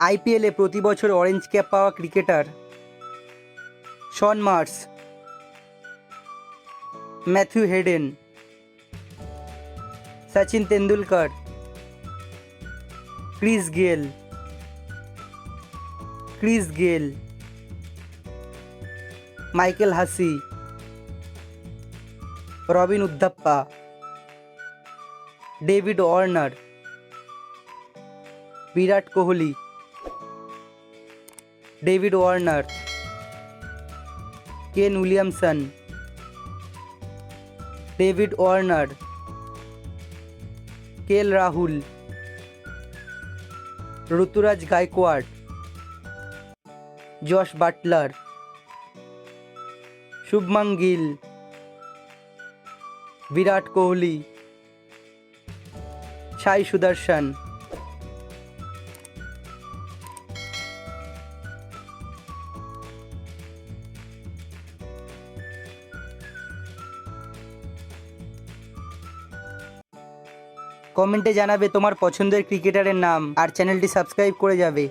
আইপিএলে প্রতি বছর অরেঞ্জ ক্যাপ পাওয়া cricketer Shaun Marsh, Matthew Hayden, Sachin Tendulkar, Chris Gayle, Michael Hussey, Robin Uthappa, David Warner, Virat Kohli, Kane Williamson, David Warner, KL Rahul, Ruturaj Gaikwad, Jos Buttler, Shubman Gill, Virat Kohli, Sai Sudharsan. কমেন্টে জানাবে তোমার পছন্দের ক্রিকেটারের নাম আর চ্যানেলটি সাবস্ক্রাইব করে যাবে।